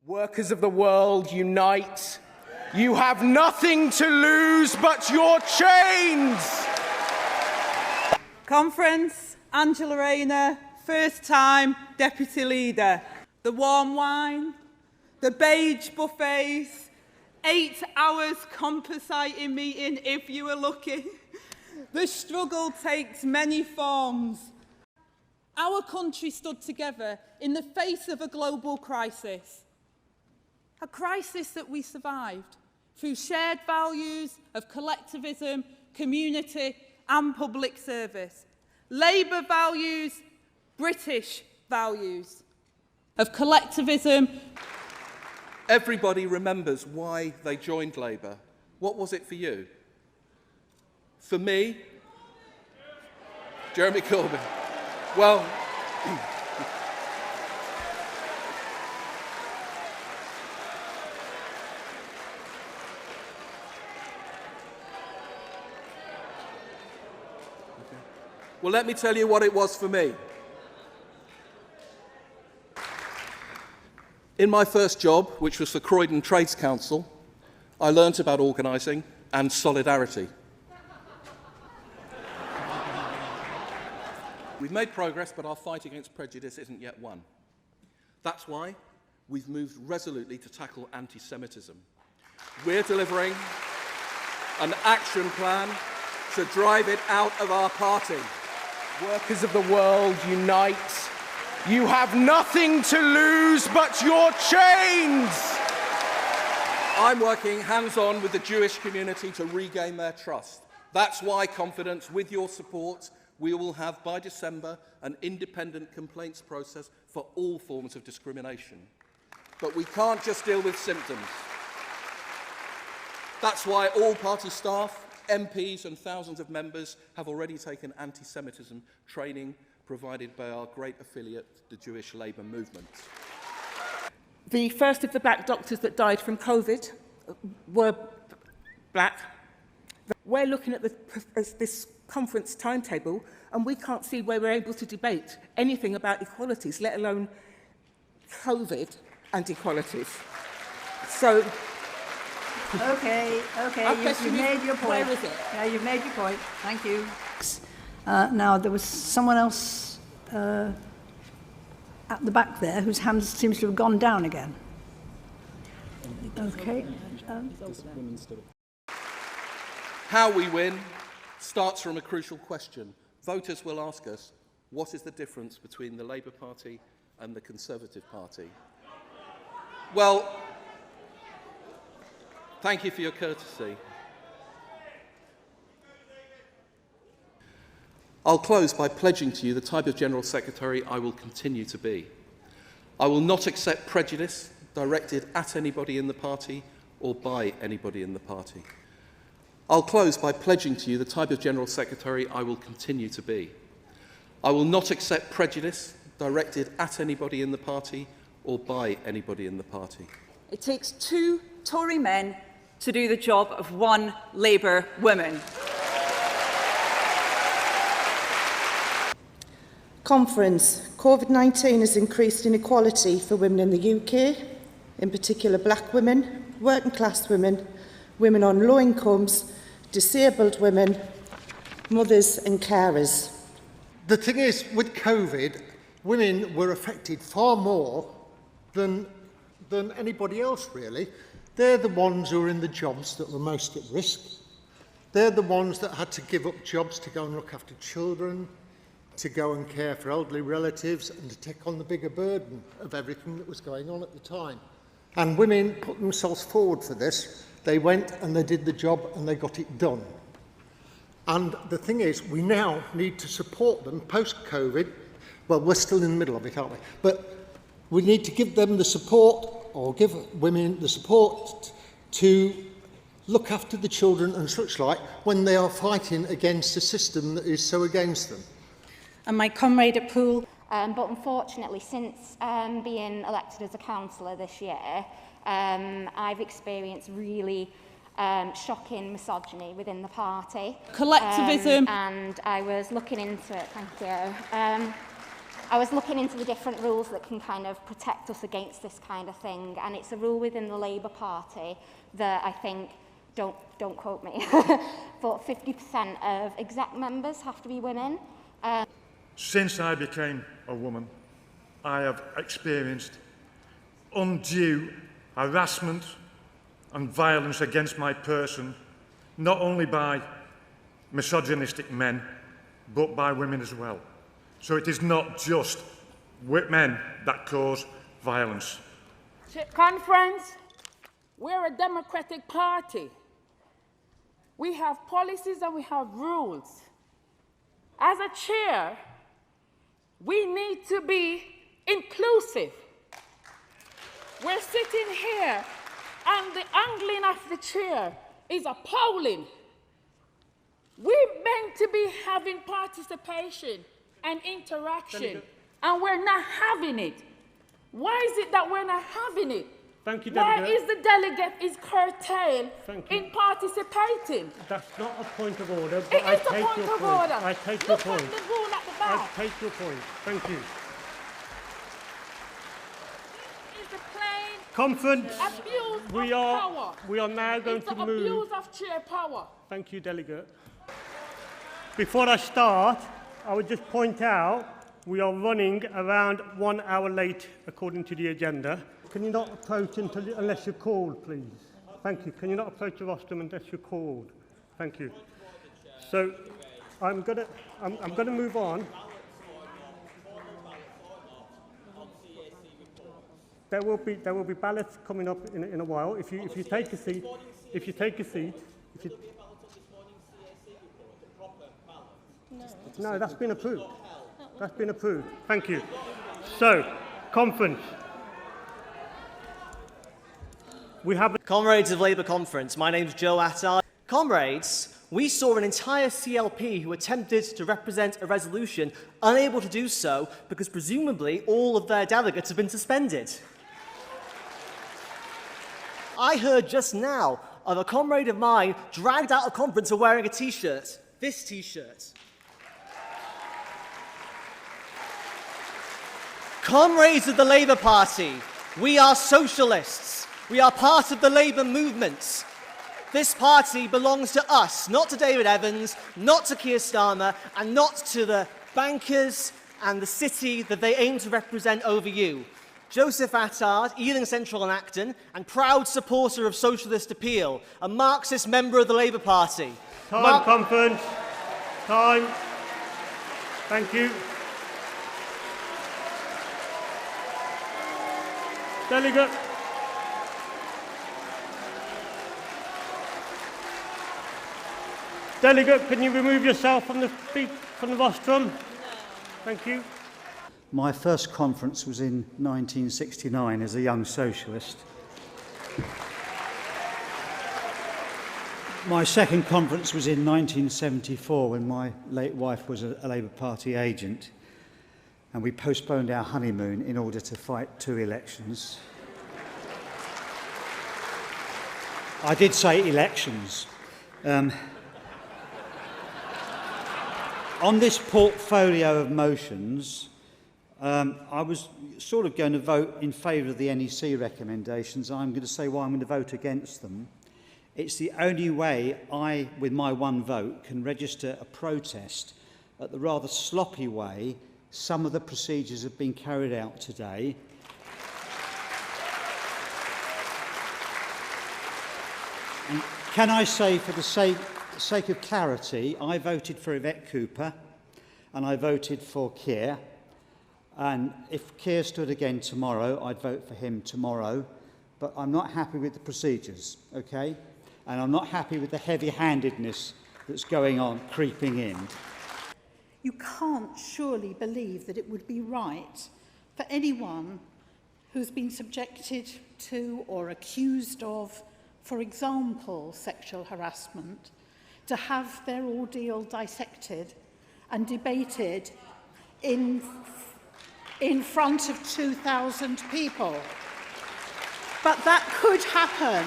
Workers of the world, unite. You have nothing to lose but your chains. Conference, Angela Rayner, first time deputy leader. The warm wine, the beige buffets, 8 hours compensating meeting if you were lucky. The struggle takes many forms. Our country stood together in the face of a global crisis. A crisis that we survived through shared values of collectivism, community and public service. Labour values, British values of collectivism. Everybody remembers why they joined Labour. What was it for you? For me, Jeremy Corbyn. Well, well, let me tell you what it was for me. In my first job, which was for Croydon Trades Council, I learnt about organising and solidarity. We've made progress, but our fight against prejudice isn't yet won. That's why we've moved resolutely to tackle anti-Semitism. We're delivering an action plan to drive it out of our party. Workers of the world, unite. You have nothing to lose but your chains. I'm working hands-on with the Jewish community to regain their trust. That's why, confidence, with your support, we will have, by December, an independent complaints process for all forms of discrimination. But we can't just deal with symptoms. That's why all party staff, MPs and thousands of members have already taken anti-Semitism training provided by our great affiliate, the Jewish Labour Movement. The first of the black doctors that died from COVID were black. We're looking at this conference timetable and we can't see where we're able to debate anything about equalities, let alone COVID and equalities. So, Okay, you've made your point. Where is it? Yeah, you've made your point. Thank you. Now, there was someone else at the back there whose hand seems to have gone down again. Okay. How we win starts from a crucial question. Voters will ask us, what is the difference between the Labour Party and the Conservative Party? Well, thank you for your courtesy. I'll close by pledging to you the type of General Secretary I will continue to be. I will not accept prejudice directed at anybody in the party or by anybody in the party. I'll close by pledging to you the type of General Secretary I will continue to be. I will not accept prejudice directed at anybody in the party or by anybody in the party. It takes 2 Tory men to do the job of 1 Labour woman. Conference. COVID-19 has increased inequality for women in the UK, in particular black women, working class women, women on low incomes, disabled women, mothers and carers. The thing is, with COVID, women were affected far more than anybody else, really. They're the ones who are in the jobs that were most at risk. They're the ones that had to give up jobs to go and look after children, to go and care for elderly relatives, and to take on the bigger burden of everything that was going on at the time. And women put themselves forward for this. They went and they did the job and they got it done. And the thing is, we now need to support them post-COVID. Well, we're still in the middle of it, aren't we? But we need to give them the support, or give women the support to look after the children and such like when they are fighting against a system that is so against them. And my comrade at Poole. But unfortunately, since being elected as a councillor this year, I've experienced really shocking misogyny within the party. Collectivism. And I was looking into it, thank you. I was looking into the different rules that can kind of protect us against this kind of thing, and it's a rule within the Labour Party that I think, don't quote me, but 50% of exec members have to be women. Since I became a woman, I have experienced undue harassment and violence against my person, not only by misogynistic men, but by women as well. So it is not just men that cause violence. Conference, we're a democratic party. We have policies and we have rules. As a chair, we need to be inclusive. We're sitting here and the angling of the chair is appalling. We're meant to be having participation and interaction, and we're not having it. Why is it that we're not having it? Thank you, Delegate. Why is the delegate is curtailed in participating? That's not a point of order, but It I is a take point your of point. order. I take your Look point. at the rule at the I back. take your point. Thank you. It's a plain Conference. abuse We of are power. we are now going It's to the move. abuse of chair power. Thank you, Delegate. Before I start, I would just point out we are running around 1 hour late according to the agenda. Can you not approach unless you're called, please? Thank you. Can you not approach the rostrum unless you're called? Thank you. So I'm gonna move on. There will be ballots coming up in a while. If you take a seat, No, that's been approved. That's been approved. Thank you. So, conference. We have Comrades of Labour Conference, my name's Joe Attard. Comrades, we saw an entire CLP who attempted to represent a resolution unable to do so because presumably all of their delegates have been suspended. I heard just now of a comrade of mine dragged out of conference for wearing a T-shirt. This T-shirt. Comrades of the Labour Party, we are socialists. We are part of the Labour movement. This party belongs to us, not to David Evans, not to Keir Starmer, and not to the bankers and the city that they aim to represent over you. Joseph Attard, Ealing Central and Acton, and proud supporter of socialist appeal, a Marxist member of the Labour Party. Conference. Time. Thank you. Delegate. Delegate, can you remove yourself from the rostrum? Thank you. My first conference was in 1969 as a young socialist. My second conference was in 1974 when my late wife was a Labour Party agent, and we postponed our honeymoon in order to fight 2 elections. I did say elections. On this portfolio of motions, I was sort of going to vote in favour of the NEC recommendations. I'm going to say why I'm going to vote against them. It's the only way I, with my one vote, can register a protest at the rather sloppy way some of the procedures have been carried out today. And can I say, for the sake of clarity, I voted for Yvette Cooper and I voted for Keir. And if Keir stood again tomorrow, I'd vote for him tomorrow. But I'm not happy with the procedures, okay? And I'm not happy with the heavy-handedness that's going on, creeping in. You can't surely believe that it would be right for anyone who's been subjected to or accused of, for example, sexual harassment, to have their ordeal dissected and debated in front of 2,000 people. But that could happen.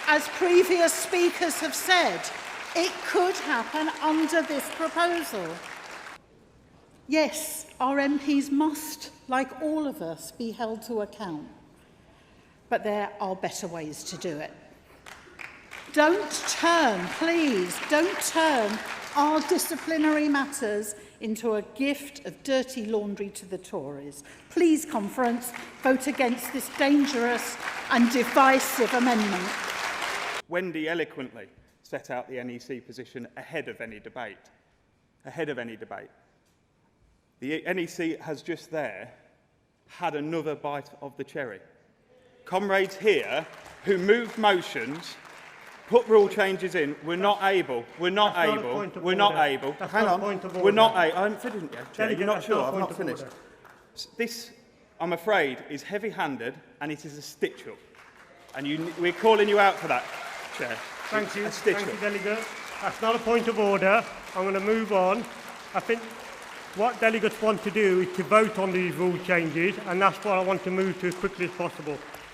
As previous speakers have said, it could happen under this proposal. Yes, our MPs must, like all of us, be held to account. But there are better ways to do it. Don't turn, please, don't turn our disciplinary matters into a gift of dirty laundry to the Tories. Please, conference, vote against this dangerous and divisive amendment. Wendy eloquently set out the NEC position ahead of any debate. Ahead of any debate. The NEC has just there had another bite of the cherry. Comrades here who moved motions, put rule changes in, we're not able. Hang on, we're not able. I haven't finished yet, Chair. You're not sure? I've not finished. This, I'm afraid, is heavy-handed and it is a stitch-up. And we're calling you out for that, Chair. Thank you, Delegate. That's not a point of order. I'm going to move on. I think what delegates want to do is to vote on these rule changes, and that's what I want to move to as quickly as possible.